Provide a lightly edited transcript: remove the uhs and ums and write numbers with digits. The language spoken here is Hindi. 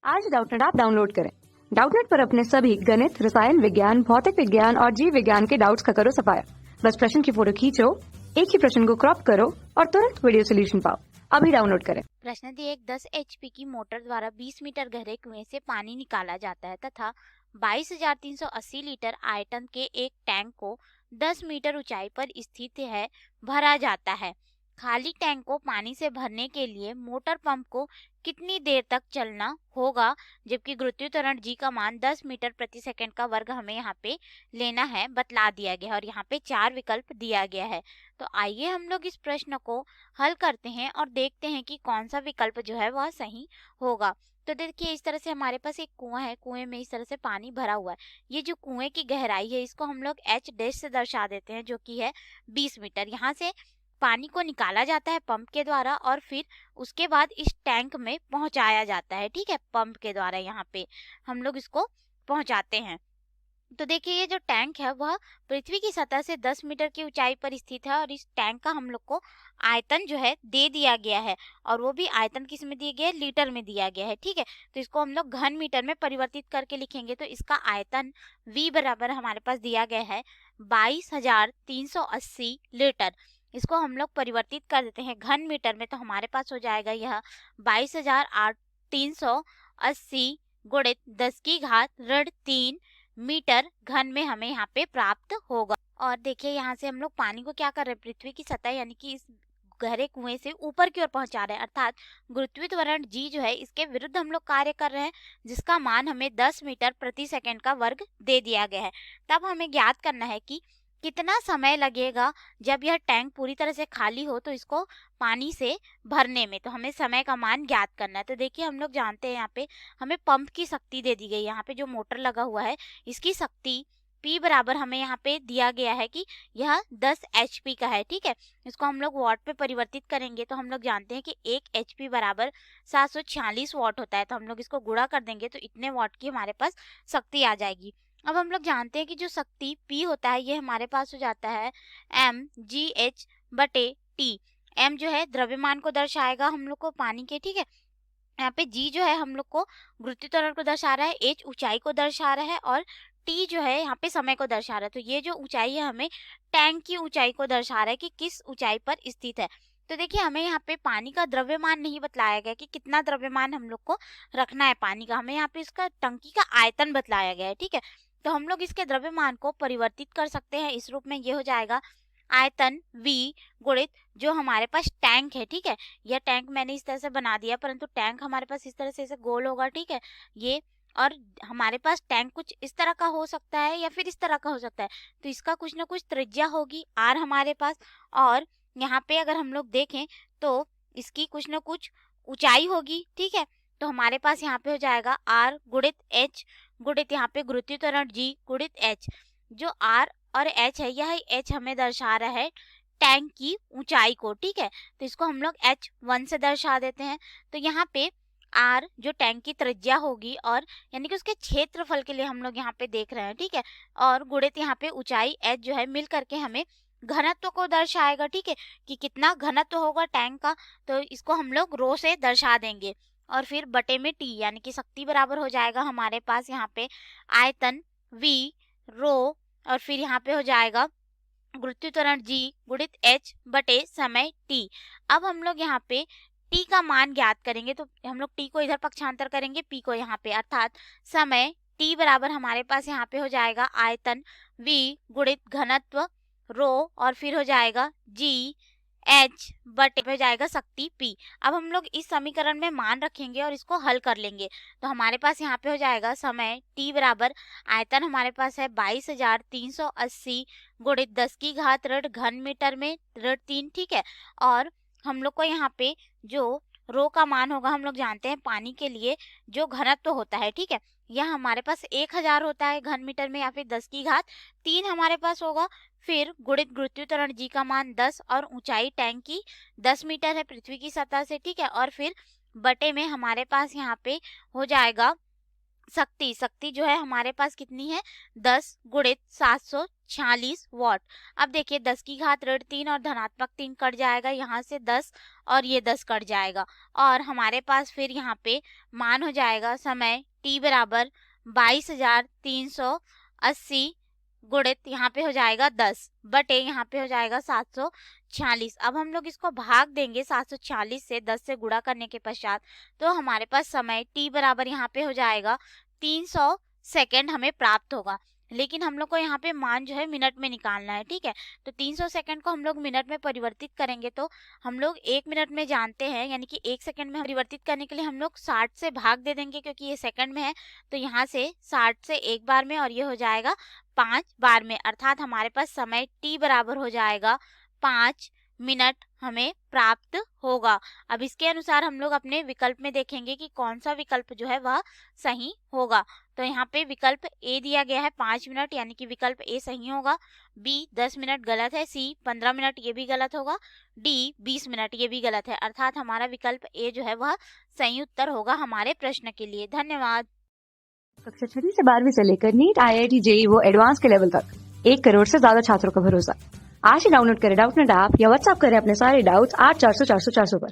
आज डाउटनेट ऐप डाउनलोड करें। डाउटनेट पर अपने सभी गणित, रसायन विज्ञान, भौतिक विज्ञान और जीव विज्ञान के डाउट्स का करो सफाया। बस प्रश्न की फोटो खींचो, एक ही प्रश्न को क्रॉप करो और तुरंत वीडियो सोल्यूशन पाओ। अभी डाउनलोड करें। प्रश्न दिए, एक 10 HP की मोटर द्वारा 20 मीटर गहरे कुएं से पानी निकाला जाता है तथा 22,380 लीटर आयतन के एक टैंक को 10 मीटर ऊंचाई पर स्थित है भरा जाता है। खाली टैंक को पानी से भरने के लिए मोटर पंप को कितनी देर तक चलना होगा, जबकि गुरुत्वीय त्वरण जी का मान 10 मीटर प्रति सेकंड का वर्ग हमें यहाँ पे लेना है, बतला दिया गया है और यहाँ पे 4 विकल्प दिया गया है। तो आइए हम लोग इस प्रश्न को हल करते हैं और देखते हैं कि कौन सा विकल्प जो है वह सही होगा। तो देखिए, इस तरह से हमारे पास एक कुआं है, कुएं में इस तरह से पानी भरा हुआ है। ये जो कुएं की गहराई है इसको हम लोग h डैश से दर्शा देते हैं, जो कि है 20 मीटर। यहाँ से पानी को निकाला जाता है पंप के द्वारा और फिर उसके बाद इस टैंक में पहुंचाया जाता है, ठीक है, पंप के द्वारा यहाँ पे हम लोग इसको पहुंचाते हैं। तो देखिए, ये जो टैंक है वह पृथ्वी की सतह से 10 मीटर की ऊंचाई पर स्थित है और इस टैंक का हम लोग को आयतन जो है दे दिया गया है, और वो भी आयतन किस में दिया गया है, लीटर में दिया गया है, ठीक है। तो इसको हम लोग घन मीटर में परिवर्तित करके लिखेंगे तो इसका आयतन V बराबर हमारे पास दिया गया है 22,380 लीटर। इसको हम लोग परिवर्तित कर देते हैं घन मीटर में, तो हमारे पास हो जाएगा यह 22,380 गुणित 10 की घात ऋण 3 मीटर घन में हमें यहाँ पे प्राप्त होगा। और देखिए, यहाँ से हम लोग पानी को क्या कर रहे हैं, पृथ्वी की सतह यानी कि इस गहरे कुएं से ऊपर की ओर पहुंचा रहे हैं, अर्थात गुरुत्वीय त्वरण जी जो है इसके विरुद्ध हम लोग कार्य कर रहे हैं, जिसका मान हमें 10 मीटर प्रति सेकंड का वर्ग दे दिया गया है। तब हमें ज्ञात करना है कि कितना समय लगेगा जब यह टैंक पूरी तरह से खाली हो तो इसको पानी से भरने में। तो हमें समय का मान ज्ञात करना है। तो देखिए, हम लोग जानते हैं यहाँ पे हमें पंप की शक्ति दे दी गई। यहाँ पे जो मोटर लगा हुआ है इसकी शक्ति P बराबर हमें यहाँ पे दिया गया है कि यह 10 HP का है, ठीक है। इसको हम लोग वाट पे परिवर्तित करेंगे तो हम लोग जानते हैं कि 1 HP बराबर 746 वाट होता है। तो हम लोग इसको गुणा कर देंगे तो इतने वाट की हमारे पास शक्ति आ जाएगी। अब हम लोग जानते हैं कि जो शक्ति P होता है ये हमारे पास हो जाता है mgh/T। m जो है द्रव्यमान को दर्शाएगा हम लोग को पानी के, ठीक है। यहाँ पे G जो है हम लोग को गुरुत्वीय त्वरण को दर्शा रहा है, H ऊंचाई को दर्शा रहा है और T जो है यहाँ पे समय को दर्शा रहा है। तो ये जो ऊंचाई है हमें टैंक की ऊंचाई को दर्शा रहा है कि किस ऊंचाई पर स्थित है। तो देखिए, हमें यहाँ पे पानी का द्रव्यमान नहीं बतलाया गया कि कितना द्रव्यमान हम लोग को रखना है पानी का, हमें यहाँ पे इसका टंकी का आयतन बतलाया गया है, ठीक है। तो हम लोग इसके द्रव्यमान को परिवर्तित कर सकते हैं इस रूप में, ये हो जाएगा आयतन V गुणित जो हमारे पास टैंक है, ठीक है। यह टैंक मैंने इस तरह से बना दिया, परंतु टैंक हमारे पास इस तरह से ऐसे गोल होगा, ठीक है ये। और हमारे पास टैंक कुछ इस तरह का हो सकता है या फिर इस तरह का हो सकता है। तो इसका कुछ ना कुछ त्रिज्या होगी R हमारे पास, और यहाँ पे अगर हम लोग देखें तो इसकी कुछ ना कुछ ऊंचाई होगी, ठीक है। तो हमारे पास यहाँ पे हो जाएगा R गुणित H गुणित यहाँ पे गुरुत्वीय त्वरण G गुणित H। जो R और H है, यह H हमें दर्शा रहा है टैंक की ऊंचाई को, ठीक है। तो इसको हम लोग H1 से दर्शा देते हैं। तो यहाँ पे R जो टैंक की त्रिज्या होगी और यानी कि उसके क्षेत्रफल के लिए हम लोग यहाँ पे देख रहे हैं, ठीक है। और गुणित यहाँ पे ऊंचाई H जो है मिल करके हमें घनत्व को दर्शाएगा, ठीक है, कि कितना घनत्व होगा टैंक का। तो इसको हम लोग रो से दर्शा देंगे और फिर बटे में T यानी कि शक्ति बराबर हो जाएगा हमारे पास यहाँ पे आयतन V रो और फिर यहाँ पे हो जाएगा गुरुत्वीय त्वरण G गुणित H बटे समय T। अब हम लोग यहाँ पे T का मान ज्ञात करेंगे, तो हम लोग T को इधर पक्षांतर करेंगे P को यहाँ पे, अर्थात समय T बराबर हमारे पास यहाँ पे हो जाएगा आयतन V गुणित घनत्व रो और फिर हो जाएगा G H बटे हो जाएगा शक्ति P। अब हम लोग इस समीकरण में मान रखेंगे और इसको हल कर लेंगे। तो हमारे पास यहाँ पे हो जाएगा समय T बराबर आयतन हमारे पास है 22,380 गुणित 10 की घात ऋण घन मीटर में ऋण 3, ठीक है। और हम लोग को यहाँ पे जो रो का मान होगा, हम लोग जानते हैं पानी के लिए जो घनत्व होता है, ठीक है, यह हमारे पास 1000 होता है घन मीटर में या फिर 10 की घात 3 हमारे पास होगा। फिर गुणित गुरुत्वीय त्वरण G का मान 10 और ऊंचाई टैंक की 10 मीटर है पृथ्वी की सतह से, ठीक है। और फिर बटे में हमारे पास यहाँ पे हो जाएगा शक्ति जो है हमारे पास कितनी है 10 गुणित 746 वॉट। अब देखिए 10 की घात ऋण 3 और धनात्मक 3 कट जाएगा, यहाँ से 10 और ये 10 कट जाएगा और हमारे पास फिर यहाँ पे मान हो जाएगा समय t बराबर 22,380 गुणित यहाँ पे हो जाएगा 10 बटे यहाँ पे हो जाएगा 746। अब हम लोग इसको भाग देंगे 746 से 10 से गुणा करने के पश्चात, तो हमारे पास समय t बराबर यहाँ पे हो जाएगा 300 सेकेंड हमें प्राप्त होगा। लेकिन हम लोग को यहाँ पे मान जो है मिनट में निकालना है, ठीक है। तो 300 सेकेंड को हम लोग मिनट में परिवर्तित करेंगे तो हम लोग 1 मिनट में जानते हैं, यानी कि 1 सेकेंड में परिवर्तित करने के लिए हम लोग 60 से भाग दे देंगे क्योंकि ये सेकेंड में है। तो यहाँ से 60 से एक बार में और ये हो जाएगा 5 बार में, अर्थात हमारे पास समय t बराबर हो जाएगा 5 मिनट हमें प्राप्त होगा। अब इसके अनुसार हम लोग अपने विकल्प में देखेंगे कि कौन सा विकल्प जो है वह सही होगा। तो यहाँ पे विकल्प ए दिया गया है 5 मिनट, यानी कि विकल्प ए सही होगा। बी 10 मिनट गलत है, सी 15 मिनट ये भी गलत होगा, डी 20 मिनट ये भी गलत है, अर्थात हमारा विकल्प ए जो है वह सही उत्तर होगा हमारे प्रश्न के लिए। धन्यवाद। कक्षा 6 से 12वीं से लेकर नीट, IIT, JEE वो एडवांस के लेवल तक 1 करोड़ से ज्यादा छात्रों का भरोसा। आज ही डाउनलोड करें डाउटनेट ऐप या व्हाट्सएप करें अपने सारे डाउट्स 8400 400 400 पर।